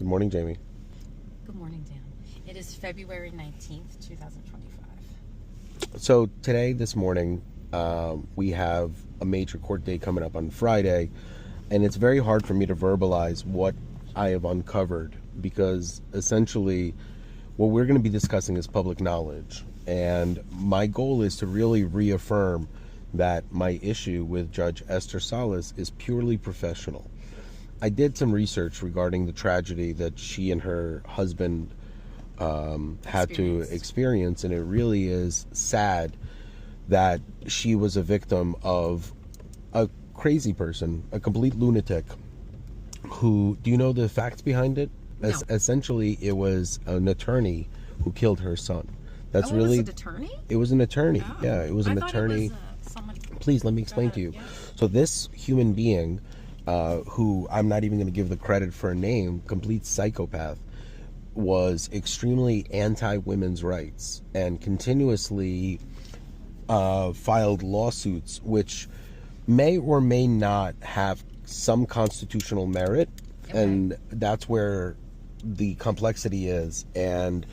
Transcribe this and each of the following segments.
Good morning, Jamie. Good morning, Dan. It is February 19th, 2025. So this morning, we have a major court date coming up on Friday, and it's very hard for me to verbalize what I have uncovered because essentially what we're going to be discussing is public knowledge. And my goal is to really reaffirm that my issue with Judge Esther Salas is purely professional. I did some research regarding the tragedy that she and her husband had to experience, and it really is sad that she was a victim of a crazy person, a complete lunatic who, do you know the facts behind it? No. Essentially, it was an attorney who killed her son. It was an attorney? It was an attorney. Oh. Yeah, it was an attorney. It was, someone... Please, let me explain to you. Yeah. So this human being, who I'm not even going to give the credit for a name, complete psychopath, was extremely anti-women's rights and continuously filed lawsuits which may or may not have some constitutional merit. Okay. And that's where the complexity is. And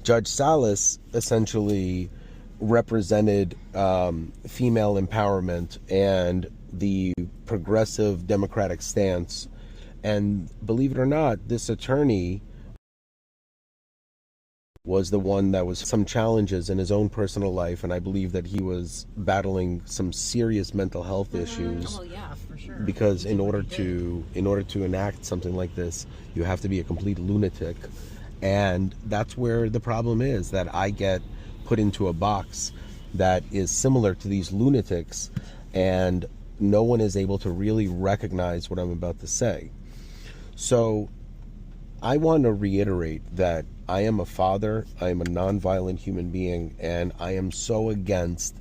Judge Salas essentially represented female empowerment and the progressive democratic stance. And believe it or not, this attorney was the one that was some challenges in his own personal life, and I believe that he was battling some serious mental health issues. Oh yeah, for sure. Because in order to enact something like this, you have to be a complete lunatic. And that's where the problem is, that I get put into a box that is similar to these lunatics, and no one is able to really recognize what I'm about to say. So I want to reiterate that I am a father, I am a nonviolent human being, and I am so against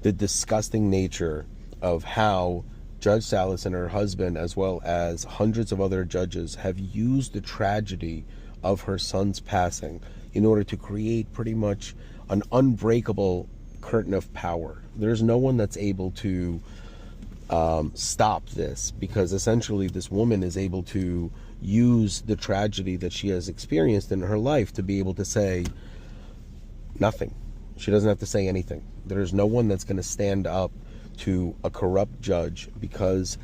the disgusting nature of how Judge Salas and her husband, as well as hundreds of other judges, have used the tragedy of her son's passing in order to create pretty much an unbreakable curtain of power. There's no one that's able to stop this, because essentially this woman is able to use the tragedy that she has experienced in her life to be able to say nothing. She doesn't have to say anything. There's no one that's going to stand up to a corrupt judge, because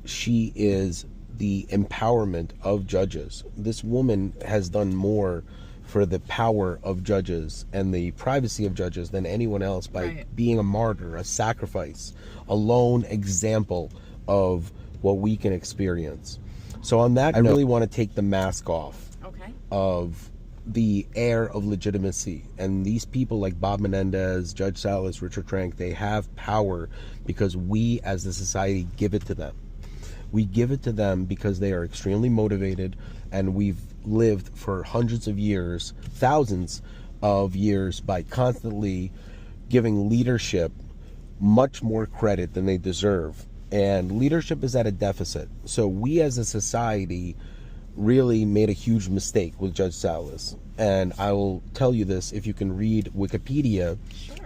she is the empowerment of judges. This woman has done more for the power of judges and the privacy of judges than anyone else by being a martyr, a sacrifice, a lone example of what we can experience. So on that, I really want to take the mask off of the air of legitimacy. And these people like Bob Menendez, Judge Salas, Richard Trank, they have power because we as a society give it to them. We give it to them because they are extremely motivated, and we've lived for hundreds of years, thousands of years, by constantly giving leadership much more credit than they deserve. And leadership is at a deficit. So we as a society really made a huge mistake with Judge Salas. And I will tell you this, if you can read Wikipedia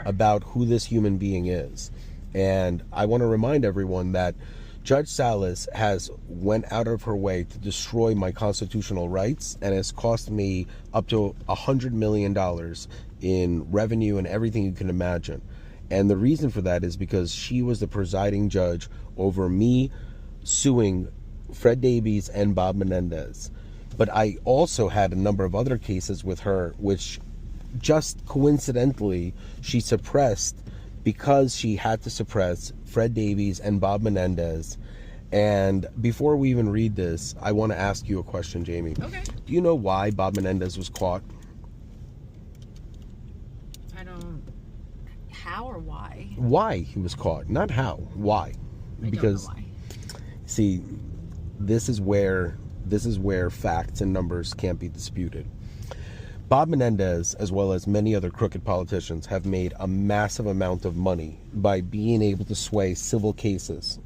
about who this human being is. And I want to remind everyone that Judge Salas has went out of her way to destroy my constitutional rights, and has cost me up to $100 million in revenue and everything you can imagine. And the reason for that is because she was the presiding judge over me suing Fred Davies and Bob Menendez. But I also had a number of other cases with her, which just coincidentally she suppressed, because she had to suppress Fred Davies and Bob Menendez. And before we even read this, I want to ask you a question, Jamie. Okay. Do you know why Bob Menendez was caught? How or why? Why he was caught, not how. Why? Because don't know why. See, this is where facts and numbers can't be disputed. Bob Menendez, as well as many other crooked politicians, have made a massive amount of money by being able to sway civil cases,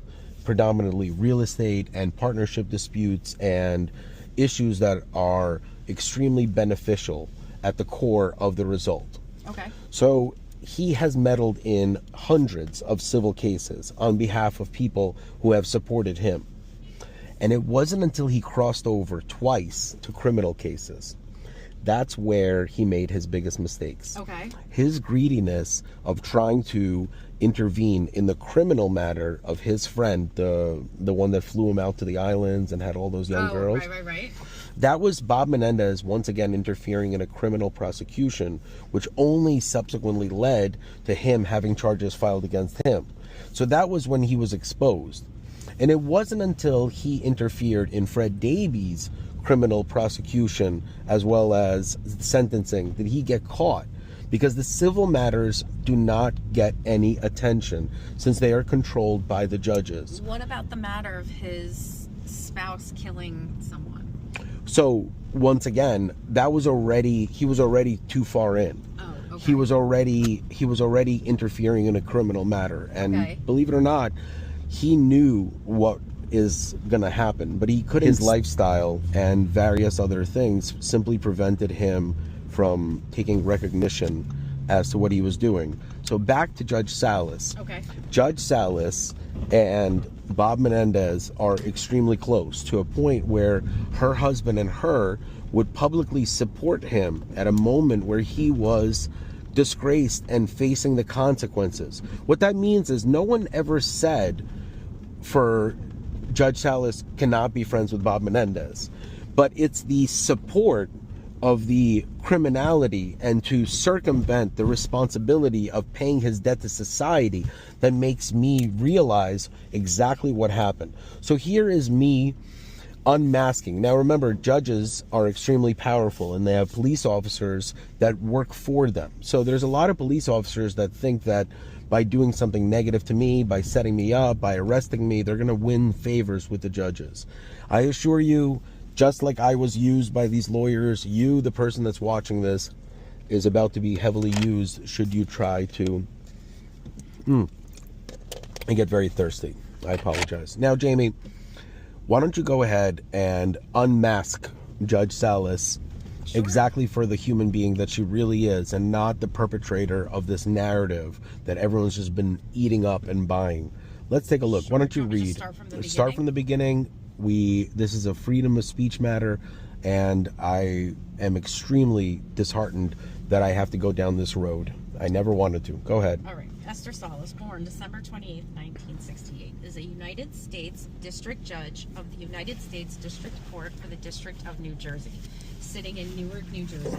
predominantly real estate and partnership disputes, and issues that are extremely beneficial at the core of the result. Okay. So he has meddled in hundreds of civil cases on behalf of people who have supported him. And it wasn't until he crossed over twice to criminal cases that's where he made his biggest mistakes. Okay. His greediness of trying to intervene in the criminal matter of his friend, the one that flew him out to the islands and had all those young girls. Right. That was Bob Menendez once again interfering in a criminal prosecution, which only subsequently led to him having charges filed against him. So that was when he was exposed. And it wasn't until he interfered in Fred Davies' criminal prosecution as well as sentencing did he get caught, because the civil matters do not get any attention since they are controlled by the judges. What about the matter of his spouse killing someone? So once again, he was already too far in. Oh, okay. He was already interfering in a criminal matter, and believe it or not, he knew what is gonna happen, but he couldn't. His lifestyle and various other things simply prevented him from taking recognition as to what he was doing. So back to Judge Salas. Okay. Judge Salas and Bob Menendez are extremely close, to a point where her husband and her would publicly support him at a moment where he was disgraced and facing the consequences. What that means is no one ever said for Judge Salas cannot be friends with Bob Menendez, but it's the support of the criminality and to circumvent the responsibility of paying his debt to society that makes me realize exactly what happened. So here is me unmasking. Now remember, judges are extremely powerful and they have police officers that work for them. So there's a lot of police officers that think that by doing something negative to me, by setting me up, by arresting me, they're going to win favors with the judges. I assure you, just like I was used by these lawyers, you, the person that's watching this, is about to be heavily used should you try to... I get very thirsty. I apologize. Now, Jamie, why don't you go ahead and unmask Judge Salas exactly for the human being that she really is, and not the perpetrator of this narrative that everyone's just been eating up and buying. Let's take a look. Why don't you read? Start from the beginning. This is a freedom of speech matter, and I am extremely disheartened that I have to go down this road. I never wanted to. Go ahead. All right. Esther Salas, born December 28, 1968, is a United States District Judge of the United States District Court for the District of New Jersey, sitting in Newark, New Jersey.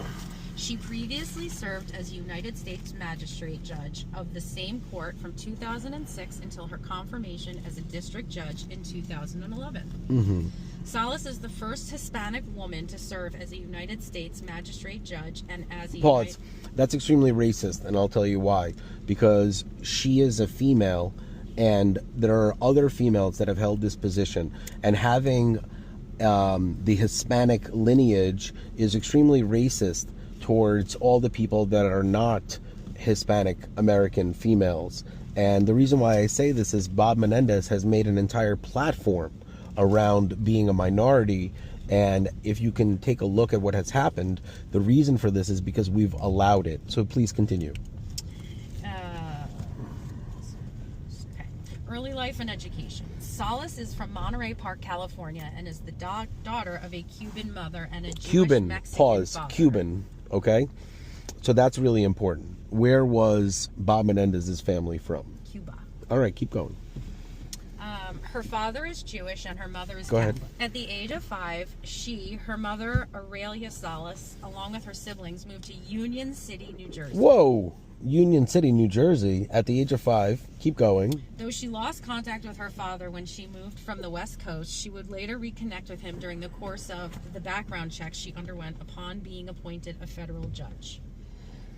She previously served as United States Magistrate Judge of the same court from 2006 until her confirmation as a district judge in 2011. Salas is the first Hispanic woman to serve as a United States Magistrate Judge and as a... Pause. That's extremely racist, and I'll tell you why. Because she is a female, and there are other females that have held this position, and having the Hispanic lineage is extremely racist towards all the people that are not Hispanic American females. And the reason why I say this is Bob Menendez has made an entire platform around being a minority, and if you can take a look at what has happened, the reason for this is because we've allowed it. So please continue. Early life and education. Salas is from Monterey Park, California, and is the daughter of a Cuban mother and a Jewish Mexican father. Cuban, okay? So that's really important. Where was Bob Menendez's family from? Cuba. All right, keep going. Her father is Jewish and her mother is Go Catholic. ahead. At the age of 5, her mother, Aurelia Salas, along with her siblings, moved to Union City, New Jersey. Whoa! Union City, New Jersey, at the age of 5. Keep going. Though she lost contact with her father when she moved from the West Coast, she would later reconnect with him during the course of the background checks she underwent upon being appointed a federal judge.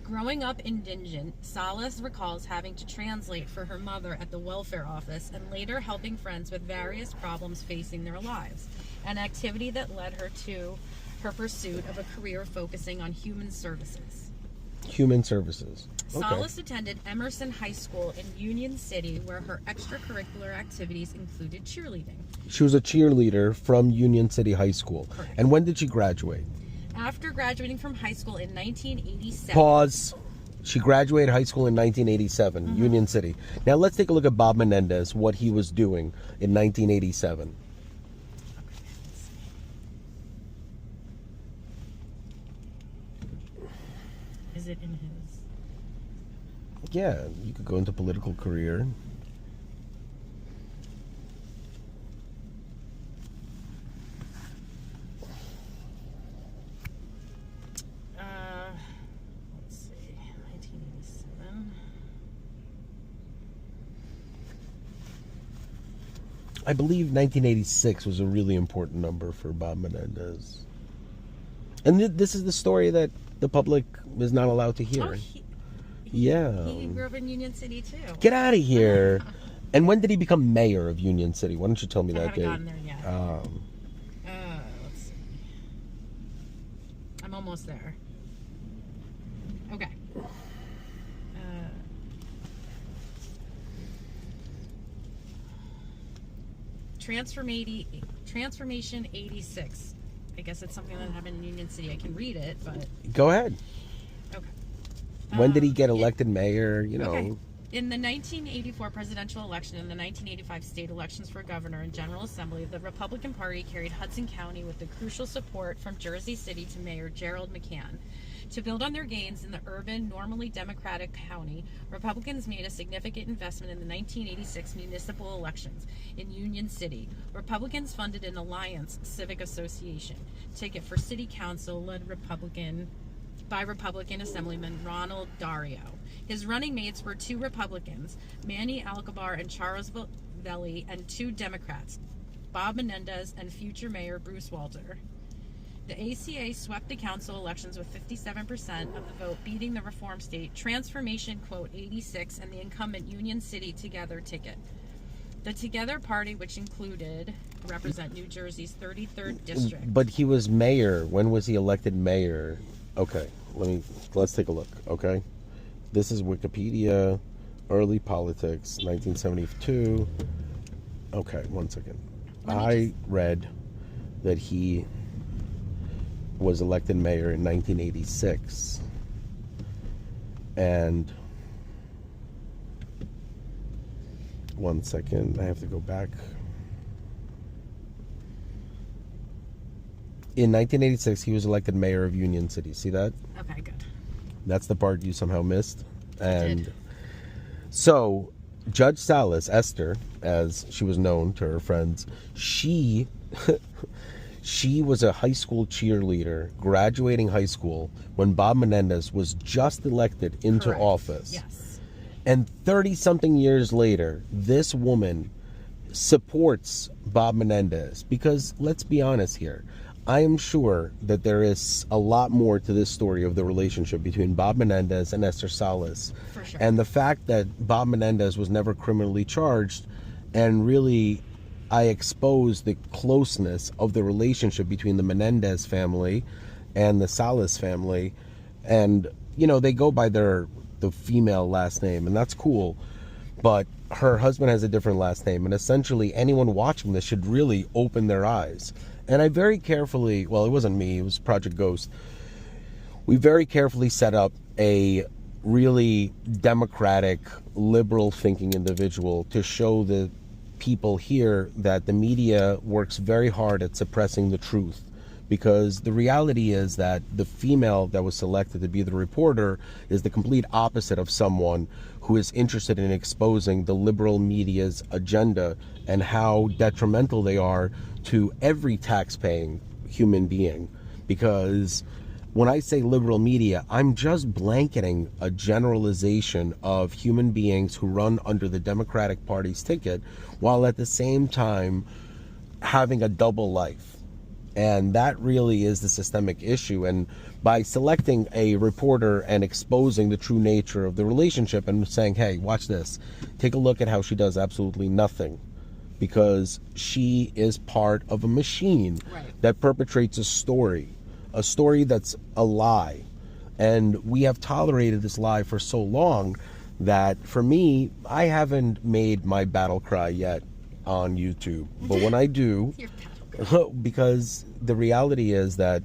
Growing up indigent, Salas recalls having to translate for her mother at the welfare office and later helping friends with various problems facing their lives, an activity that led her to her pursuit of a career focusing on human services. Human services. Okay. Salas attended Emerson High School in Union City, where her extracurricular activities included cheerleading. She was a cheerleader from Union City High School. Correct. And when did she graduate? After graduating from high school in 1987. Pause. She graduated high school in 1987, Union City. Now let's take a look at Bob Menendez, what he was doing in 1987. is it in his? Yeah, you could go into political career. Let's see, 1987. I believe 1986 was a really important number for Bob Menendez. And this is the story that the public is not allowed to hear. Oh, yeah. He grew up in Union City, too. Get out of here. And when did he become mayor of Union City? Why don't you tell me that date? I haven't gotten there yet. Let's see. I'm almost there. Okay. Transformation 86. I guess it's something that happened in Union City. I can read it, but... Go ahead. Okay. When did he get elected mayor? You know. Okay. In the 1984 presidential election and the 1985 state elections for governor and General Assembly, the Republican Party carried Hudson County with the crucial support from Jersey City to Mayor Gerald McCann. To build on their gains in the urban, normally Democratic county, Republicans made a significant investment in the 1986 municipal elections in Union City. Republicans funded an Alliance Civic Association ticket for city council led by Republican Assemblyman Ronald Dario. His running mates were two Republicans, Manny Alcabar and Charles Velli, and two Democrats, Bob Menendez and future Mayor Bruce Walter. The ACA swept the council elections with 57% of the vote, beating the reform state Transformation, 86, and the incumbent Union City Together ticket. The Together Party, which included represent New Jersey's 33rd district. But he was mayor. When was he elected mayor? Okay, let's take a look. Okay, this is Wikipedia, early politics, 1972. Okay, one second. I read that he was elected mayor in 1986, and one second, I have to go back. In 1986, he was elected mayor of Union City. See that? Okay, good. That's the part you somehow missed. And did. So, Judge Salas, Esther, as she was known to her friends, she was a high school cheerleader, graduating high school, when Bob Menendez was just elected into Correct. office. Yes. And 30-something years later, this woman supports Bob Menendez. Because, let's be honest here, I am sure that there is a lot more to this story of the relationship between Bob Menendez and Esther Salas. For sure. And the fact that Bob Menendez was never criminally charged, and really I exposed the closeness of the relationship between the Menendez family and the Salas family. And, you know, they go by the female last name, and that's cool. But her husband has a different last name, and essentially anyone watching this should really open their eyes. And I very carefully, well, it wasn't me, it was Project Ghost. We very carefully set up a really democratic, liberal thinking individual to show the people here that the media works very hard at suppressing the truth. Because the reality is that the female that was selected to be the reporter is the complete opposite of someone who is interested in exposing the liberal media's agenda and how detrimental they are to every tax-paying human being. Because when I say liberal media, I'm just blanketing a generalization of human beings who run under the Democratic Party's ticket, while at the same time having a double life. And that really is the systemic issue. And by selecting a reporter and exposing the true nature of the relationship and saying, hey, watch this, take a look at how she does absolutely nothing, because she is part of a machine that perpetrates a story that's a lie. And we have tolerated this lie for so long that, for me, I haven't made my battle cry yet on YouTube. But when I do, because the reality is that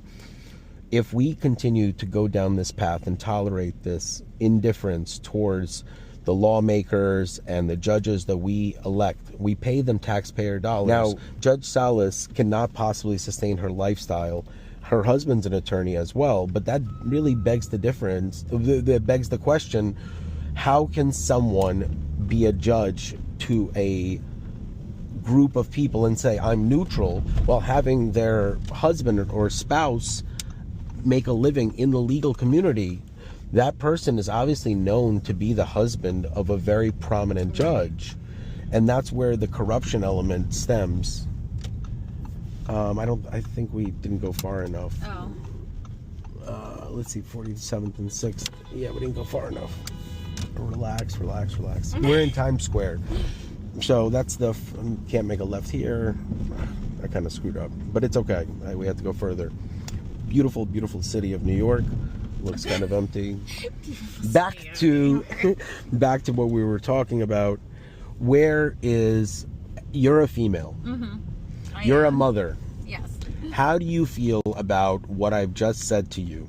if we continue to go down this path and tolerate this indifference towards the lawmakers and the judges that we elect, we pay them taxpayer dollars. Now, Judge Salas cannot possibly sustain her lifestyle Her husband's an attorney as well, but that really begs the difference. That begs the question: how can someone be a judge to a group of people and say I'm neutral while having their husband or spouse make a living in the legal community? That person is obviously known to be the husband of a very prominent judge, and that's where the corruption element stems. I think we didn't go far enough. Let's see, 47th and 6th. Yeah, we didn't go far enough. Relax. We're in Times Square. So that's can't make a left here. I kind of screwed up, but it's okay. We have to go further. Beautiful, beautiful city of New York. Looks kind of empty. Back to what we were talking about. You're a female. Mm-hmm. You're a mother. Yes. How do you feel about what I've just said to you?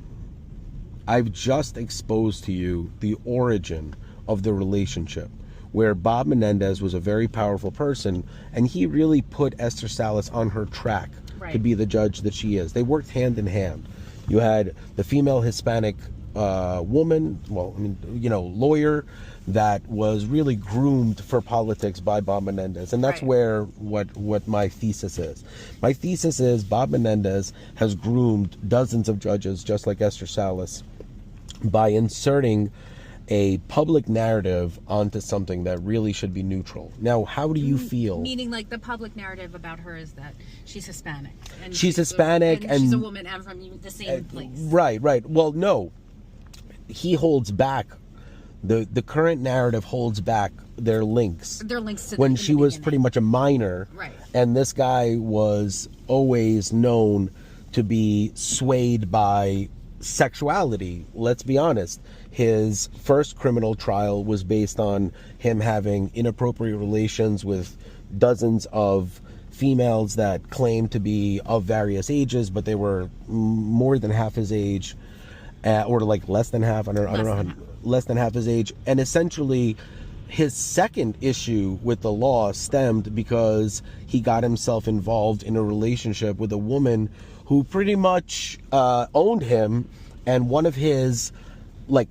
I've just exposed to you the origin of the relationship, where Bob Menendez was a very powerful person, and he really put Esther Salas on her track to be the judge that she is. They worked hand in hand. You had the female Hispanic woman, lawyer, that was really groomed for politics by Bob Menendez. And that's where what my thesis is. My thesis is Bob Menendez has groomed dozens of judges, just like Esther Salas, by inserting a public narrative onto something that really should be neutral. Now, how do you feel? Meaning, like, the public narrative about her is that she's Hispanic. And she's Hispanic and she's a woman and from the same place. Right. Well, no. He holds back. The current narrative holds back their links. Their links to when she was pretty much a minor. Right. And this guy was always known to be swayed by sexuality. Let's be honest. His first criminal trial was based on him having inappropriate relations with dozens of females that claimed to be of various ages, but they were more than half his age, or like less than half. I don't know, less than half his age. And essentially, his second issue with the law stemmed because he got himself involved in a relationship with a woman who pretty much owned him, and one of his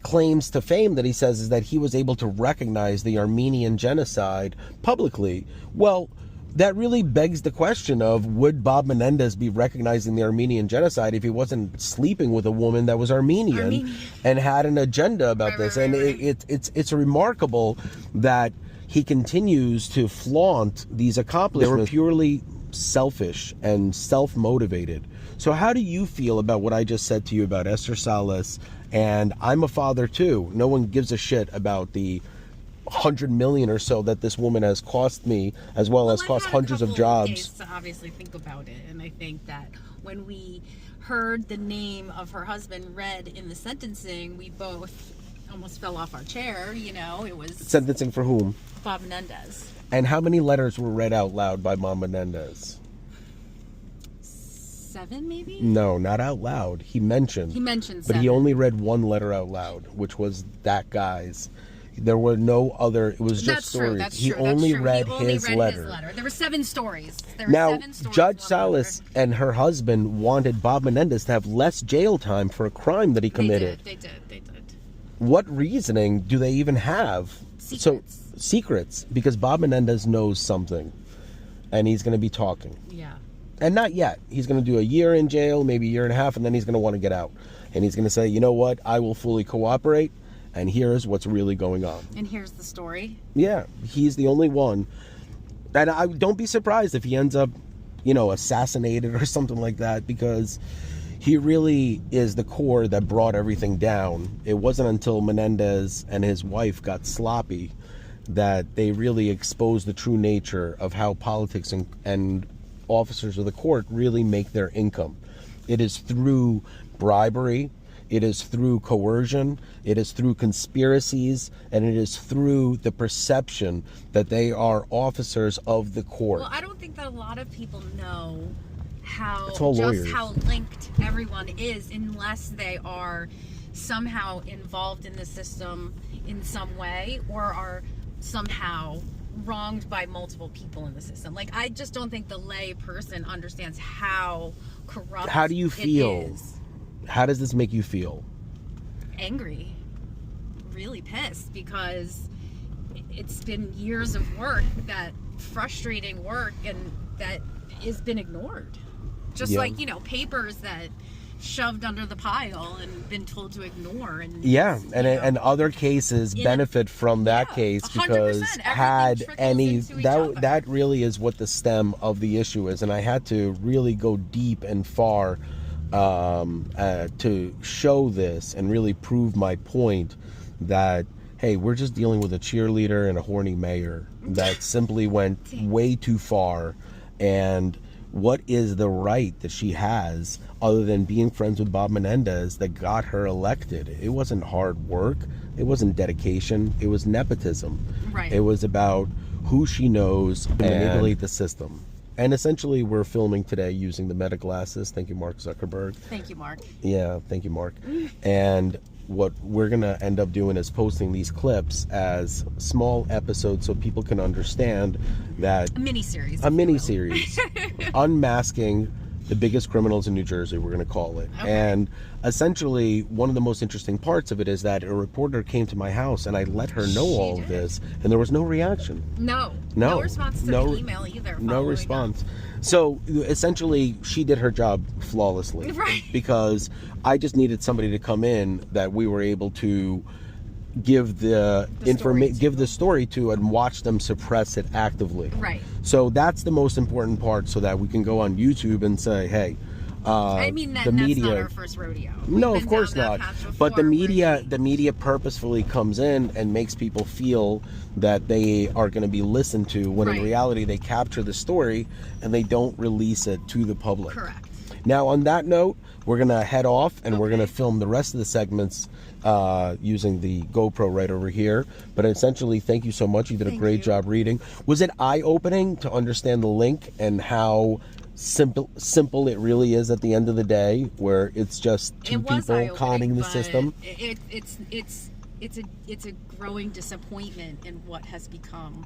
claims to fame that he says is that he was able to recognize the Armenian genocide publicly. Well, that really begs the question of, would Bob Menendez be recognizing the Armenian genocide if he wasn't sleeping with a woman that was Armenian and had an agenda about this? It's remarkable that he continues to flaunt these accomplishments. They were purely selfish and self-motivated. So how do you feel about what I just said to you about Esther Salas? And I'm a father too. No one gives a shit about the 100 million or so that this woman has cost me, as well as cost hundreds of jobs. Days to obviously think about it, and I think that when we heard the name of her husband read in the sentencing, we both almost fell off our chair. It was sentencing for whom? Bob Menendez. And how many letters were read out loud by Bob Menendez? 7, maybe? No, not out loud. He mentioned 7. But he only read one letter out loud, which was that guy's. There were no other. It was just stories. That's he true. only That's read true. He only his read letter. His letter. There were 7 stories. Now, Judge Salas and her husband wanted Bob Menendez to have less jail time for a crime that he committed. They did. What reasoning do they even have? Secrets. Because Bob Menendez knows something, and he's going to be talking. Yeah. And not yet. He's going to do a year in jail, maybe a year and a half, and then he's going to want to get out. And he's going to say, you know what, I will fully cooperate, and here's what's really going on. And here's the story. Yeah, he's the only one. And I don't be surprised if he ends up, assassinated or something like that, because he really is the core that brought everything down. It wasn't until Menendez and his wife got sloppy that they really exposed the true nature of how politics and officers of the court really make their income. It is through bribery, it is through coercion, it is through conspiracies, and it is through the perception that they are officers of the court. Well, I don't think that a lot of people know how linked everyone is, unless they are somehow involved in the system in some way, or are somehow wronged by multiple people in the system. Like, I just don't think the lay person understands how corrupt. How do you feel? It is. How does this make you feel? Angry, really pissed, because it's been years of work, that frustrating work, and that has been ignored. Just like, you know, papers that shoved under the pile and been told to ignore. And and other cases benefit from that case, because had any that really is what the stem of the issue is. And I had to really go deep and far to show this and really prove my point that, hey, we're just dealing with a cheerleader and a horny mayor that simply went way too far. And what is the right that she has other than being friends with Bob Menendez that got her elected? It wasn't hard work. It wasn't dedication. It was nepotism. Right. It was about who she knows to manipulate the system. And essentially, we're filming today using the meta glasses. Thank you, Mark Zuckerberg. Thank you, Mark. Yeah, thank you, Mark. And what we're going to end up doing is posting these clips as small episodes so people can understand that... A mini-series. A mini-series. Unmasking the biggest criminals in New Jersey, we're going to call it. Okay. And essentially, one of the most interesting parts of it is that a reporter came to my house and I let her know all of this, and there was no reaction. No response to the email either. No response. So essentially, she did her job flawlessly. Right. Because I just needed somebody to come in that we were able to give the story to and watch them suppress it actively. Right. So that's the most important part, so that we can go on YouTube and say, hey, I mean, that's not our first rodeo. No, of course not. But the media purposefully comes in and makes people feel that they are going to be listened to, when in reality they capture the story and they don't release it to the public. Correct. Now, on that note, we're going to head off and we're going to film the rest of the segments using the GoPro right over here. But essentially, thank you so much. You did a great job reading. Was it eye-opening to understand the link and how simple it really is at the end of the day, where it's just two people conning the system? It's a growing disappointment in what has become.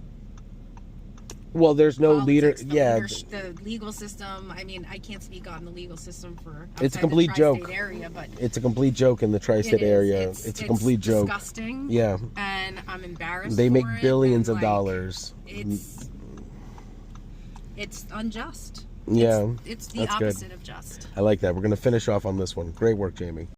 Well, there's no politics, leader. The legal system. I mean, I can't speak on the legal system for it's a complete joke. Area, but it's a complete joke in the tri-state area. It's a complete joke. Disgusting. Yeah. And I'm embarrassed. They make for billions it, of dollars. It's unjust. Yeah. It's the opposite of just. I like that. We're going to finish off on this one. Great work, Jamie.